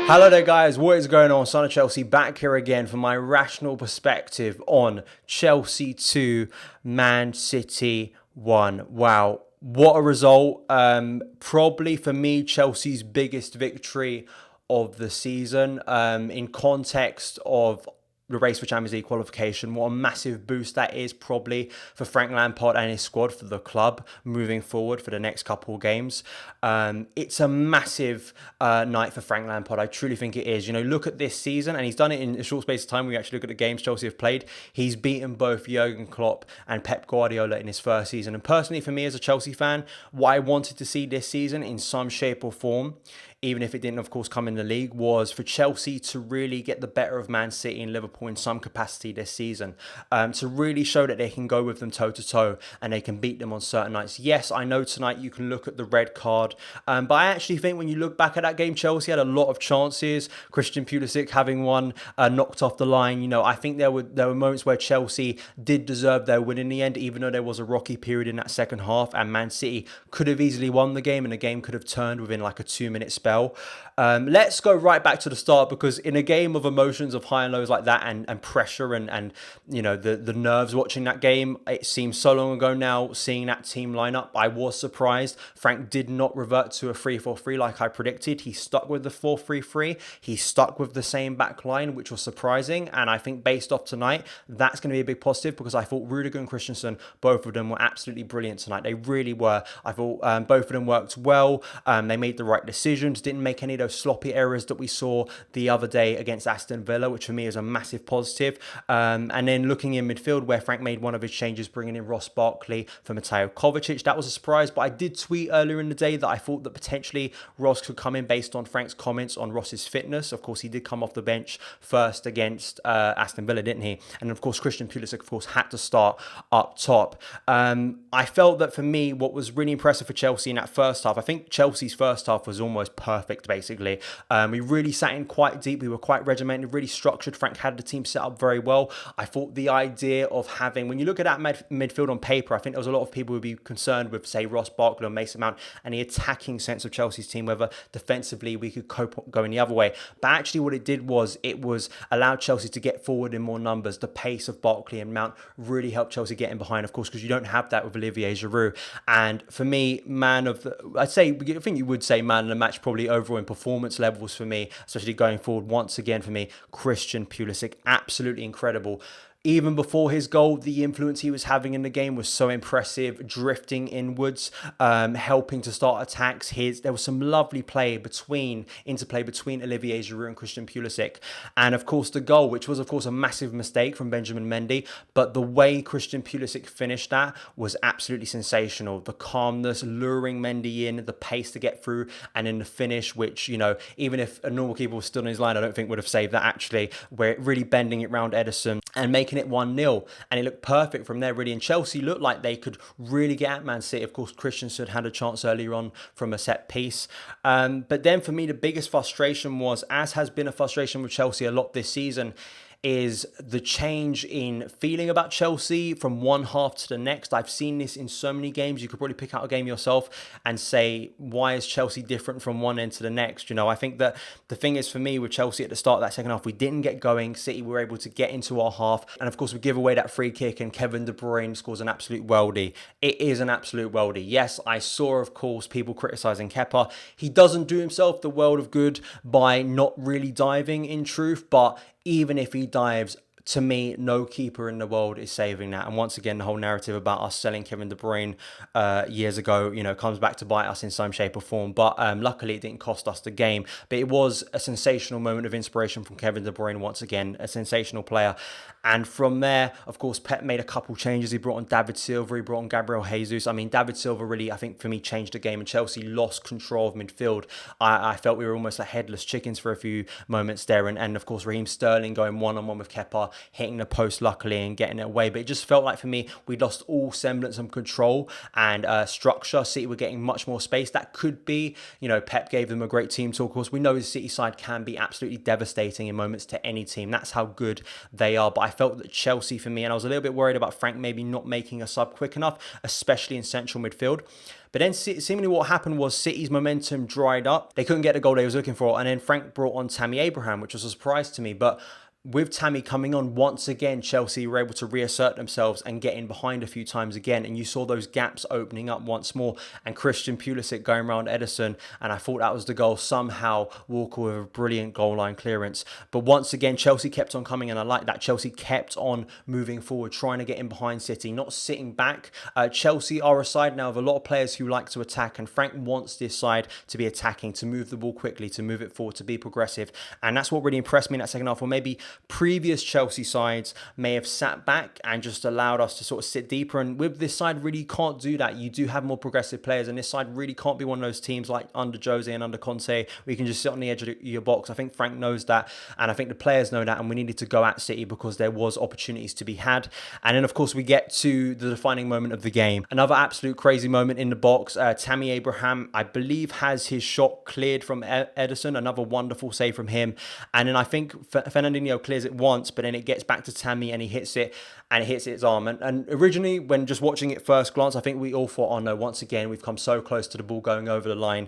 Hello there guys, what is going on? Son of Chelsea back here again for my rational perspective on Chelsea 2, Man City 1. Wow, what a result. Probably for me, Chelsea's biggest victory of the season. In context of the race for Champions League qualification, what a massive boost that is probably for Frank Lampard and his squad, for the club moving forward for the next couple of games. It's a massive night for Frank Lampard. I truly think it is. You know, look at this season, and he's done it in a short space of time. We actually look at the games Chelsea have played. He's beaten both Jurgen Klopp and Pep Guardiola in his first season. And personally, for me as a Chelsea fan, what I wanted to see this season in some shape or form, even if it didn't, of course, come in the league, was for Chelsea to really get the better of Man City and Liverpool in some capacity this season, to really show that they can go with them toe-to-toe and they can beat them on certain nights. Yes, I know tonight you can look at the red card, but I actually think when you look back at that game, Chelsea had a lot of chances. Christian Pulisic having one knocked off the line. You know, I think there were moments where Chelsea did deserve their win in the end, even though there was a rocky period in that second half, and Man City could have easily won the game, and the game could have turned within like a 2-minute spell. Let's go right back to the start, because in a game of emotions, of high and lows like that, and pressure and you know, the nerves watching that game, it seems so long ago now seeing that team line up. I was surprised Frank did not revert to a 3-4-3 like I predicted. He stuck with the 4-3-3. He stuck with the same back line, which was surprising, and I think based off tonight, that's going to be a big positive, because I thought Rudiger and Christensen, both of them were absolutely brilliant tonight. They really were. I thought both of them worked well. They made the right decisions, didn't make any of those sloppy errors that we saw the other day against Aston Villa, which for me is a massive positive. And then looking in midfield, where Frank made one of his changes, bringing in Ross Barkley for Mateo Kovacic, that was a surprise, but I did tweet earlier in the day that I thought that potentially Ross could come in based on Frank's comments on Ross's fitness. Of course, he did come off the bench first against Aston Villa, didn't he? And of course, Christian Pulisic, of course, had to start up top. I felt that for me, what was really impressive for Chelsea in that first half, I think Chelsea's first half was almost perfect, basically. We really sat in quite deep. We were quite regimented, really structured. Frank had the team set up very well. I thought the idea of having, when you look at that midfield on paper, I think there was a lot of people who would be concerned with, say, Ross Barkley or Mason Mount and the attacking sense of Chelsea's team, whether defensively we could cope going the other way. But actually what it did was it was allowed Chelsea to get forward in more numbers. The pace of Barkley and Mount really helped Chelsea get in behind, of course, because you don't have that with Olivier Giroud. And for me, I think you would say man of the match probably overall in performance levels for me, especially going forward. Once again for me, Christian Pulisic, absolutely incredible. Even before his goal, the influence he was having in the game was so impressive, drifting inwards, helping to start attacks. There was some lovely interplay between Olivier Giroud and Christian Pulisic. And of course, the goal, which was of course a massive mistake from Benjamin Mendy, but the way Christian Pulisic finished that was absolutely sensational. The calmness, luring Mendy in, the pace to get through, and in the finish, which, you know, even if a normal keeper was still in his line, I don't think would have saved that actually, where really bending it round Ederson and making it 1-0, and it looked perfect from there, really. And Chelsea looked like they could really get at Man City. Of course, Christensen had a chance earlier on from a set piece. But then for me, the biggest frustration was, as has been a frustration with Chelsea a lot this season, is the change in feeling about Chelsea from one half to the next. I've seen this in so many games. You could probably pick out a game yourself and say, why is Chelsea different from one end to the next? You know, I think that the thing is for me with Chelsea at the start of that second half, we didn't get going. City were able to get into our half. And of course, we give away that free kick and Kevin De Bruyne scores an absolute worldie. It is an absolute worldie. Yes, I saw, of course, people criticising Kepa. He doesn't do himself the world of good by not really diving, in truth, but even if he dives, to me, no keeper in the world is saving that. And once again, the whole narrative about us selling Kevin De Bruyne years ago, you know, comes back to bite us in some shape or form. But luckily, it didn't cost us the game. But it was a sensational moment of inspiration from Kevin De Bruyne, once again, a sensational player. And from there, of course, Pep made a couple changes. He brought on David Silva, he brought on Gabriel Jesus. I mean, David Silva really, I think, for me, changed the game, and Chelsea lost control of midfield. I felt we were almost like headless chickens for a few moments there. And of course, Raheem Sterling going one-on-one with Kepa hitting the post luckily and getting it away. But it just felt like for me, we lost all semblance of control and structure. City were getting much more space. That could be, Pep gave them a great team talk. Of course, we know the City side can be absolutely devastating in moments to any team. That's how good they are. But I felt that Chelsea, for me, and I was a little bit worried about Frank maybe not making a sub quick enough, especially in central midfield. But then seemingly what happened was City's momentum dried up. They couldn't get the goal they was looking for. And then Frank brought on Tammy Abraham, which was a surprise to me. But with Tammy coming on once again, Chelsea were able to reassert themselves and get in behind a few times again. And you saw those gaps opening up once more. And Christian Pulisic going around Ederson. And I thought that was the goal. Somehow Walker with a brilliant goal line clearance. But once again, Chelsea kept on coming. And I like that. Chelsea kept on moving forward, trying to get in behind City, not sitting back. Chelsea are a side now of a lot of players who like to attack. And Frank wants this side to be attacking, to move the ball quickly, to move it forward, to be progressive. And that's what really impressed me in that second half. Or maybe previous Chelsea sides may have sat back and just allowed us to sort of sit deeper. And with this side, really can't do that. You do have more progressive players, and this side really can't be one of those teams like under Jose and under Conte where you can just sit on the edge of your box. I think Frank knows that, and I think the players know that, and we needed to go at City because there was opportunities to be had. And then, of course, we get to the defining moment of the game. Another absolute crazy moment in the box. Tammy Abraham, I believe, has his shot cleared from Ederson. Another wonderful save from him. And then I think Fernandinho clears it once, but then it gets back to Tammy and he hits it, and it hits its arm. And originally, when just watching it first glance, I think we all thought, oh no, once again, we've come so close to the ball going over the line.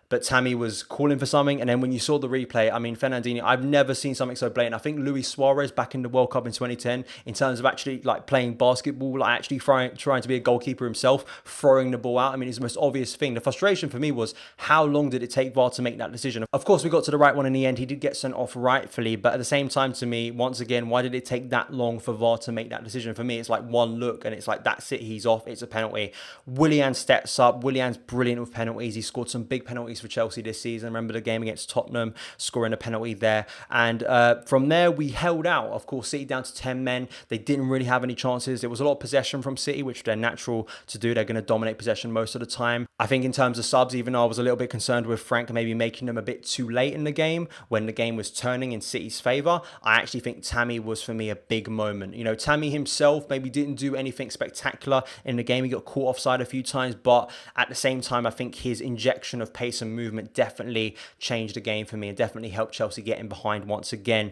But Tammy was calling for something. And then when you saw the replay, I mean, Fernandinho, I've never seen something so blatant. I think Luis Suarez back in the World Cup in 2010, in terms of actually like playing basketball, like actually trying to be a goalkeeper himself, throwing the ball out. I mean, it's the most obvious thing. The frustration for me was, how long did it take VAR to make that decision? Of course, we got to the right one in the end. He did get sent off rightfully. But at the same time, to me, once again, why did it take that long for VAR to make that decision? For me, it's like one look and it's like, that's it. He's off. It's a penalty. Willian steps up. Willian's brilliant with penalties. He scored some big penalties for Chelsea this season. Remember the game against Tottenham, scoring a penalty there. And from there, we held out. Of course, City down to 10 men. They didn't really have any chances. There was a lot of possession from City, which they're natural to do. They're going to dominate possession most of the time. I think in terms of subs, even though I was a little bit concerned with Frank maybe making them a bit too late in the game, when the game was turning in City's favour, I actually think Tammy was, for me, a big moment. Tammy himself maybe didn't do anything spectacular in the game. He got caught offside a few times, but at the same time, I think his injection of pace and movement definitely changed the game for me and definitely helped Chelsea get in behind once again.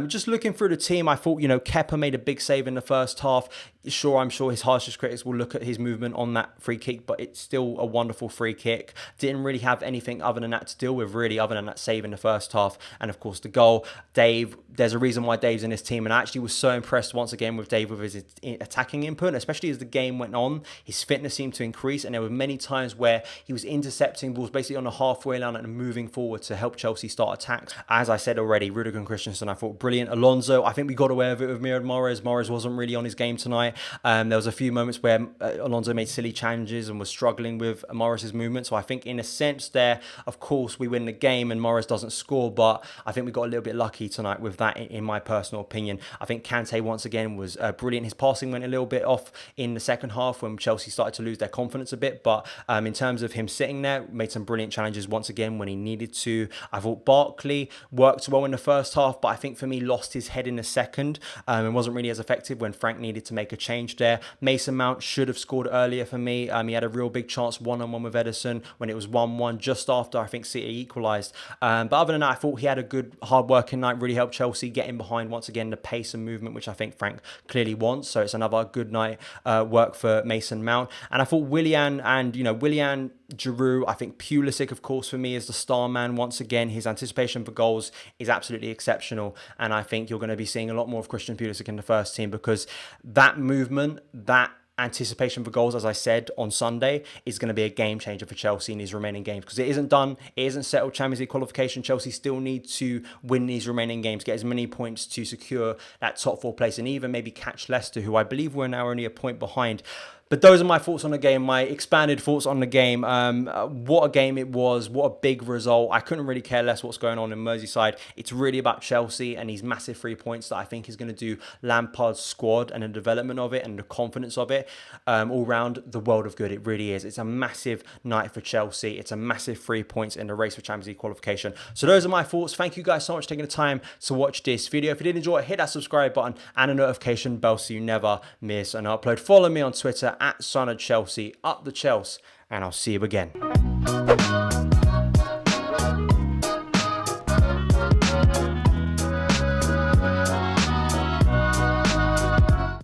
Just looking through the team, I thought, Kepa made a big save in the first half. Sure, I'm sure his harshest critics will look at his movement on that free kick, but it's still a wonderful free kick. Didn't really have anything other than that to deal with, really, other than that save in the first half. And of course, the goal. Dave, there's a reason why Dave's in this team, and I actually was so impressed once again with Dave with his attacking input, especially as the game went on. His fitness seemed to increase, and there were many times where he was intercepting balls basically on the halfway line and moving forward to help Chelsea start attacks. As I said already, Rudiger and Christensen, I thought brilliant. Alonso, I think we got away with it with Mahrez. Mahrez wasn't really on his game tonight. There was a few moments where Alonso made silly challenges and was struggling with Mahrez's movement. So I think in a sense there, of course, we win the game and Mahrez doesn't score, but I think we got a little bit lucky tonight with that, in my personal opinion. I think Kante once again was brilliant. His passing went a little bit off in the second half when Chelsea started to lose their confidence a bit, but in terms of him sitting there, made some brilliant challenges once again when he needed to. I thought Barkley worked well in the first half, but I think for me lost his head in the second and wasn't really as effective when Frank needed to make a change there. Mason Mount should have scored earlier for me. He had a real big chance one-on-one with Ederson when it was 1-1 just after I think City equalised. But other than that, I thought he had a good hard-working night, really helped Chelsea get in behind once again, the pace and movement, which I think Frank clearly wants. So it's another good night work for Mason Mount. And I thought Willian, Giroud, I think Pulisic, of course, for me is the star man once again. His anticipation for goals is absolutely exceptional, and I think you're going to be seeing a lot more of Christian Pulisic in the first team because that movement, that anticipation for goals, as I said on Sunday, is going to be a game changer for Chelsea in these remaining games because it isn't done, it isn't settled Champions League qualification. Chelsea still need to win these remaining games, get as many points to secure that top four place and even maybe catch Leicester, who I believe we're now only a point behind. But those are my thoughts on the game, my expanded thoughts on the game. What a game it was, what a big result. I couldn't really care less what's going on in Merseyside. It's really about Chelsea and these massive 3 points that I think is going to do Lampard's squad and the development of it and the confidence of it all round the world of good. It really is. It's a massive night for Chelsea. It's a massive 3 points in the race for Champions League qualification. So those are my thoughts. Thank you guys so much for taking the time to watch this video. If you did enjoy it, hit that subscribe button and a notification bell so you never miss an upload. Follow me on Twitter at SONODOI, up the Chelsea, and I'll see you again.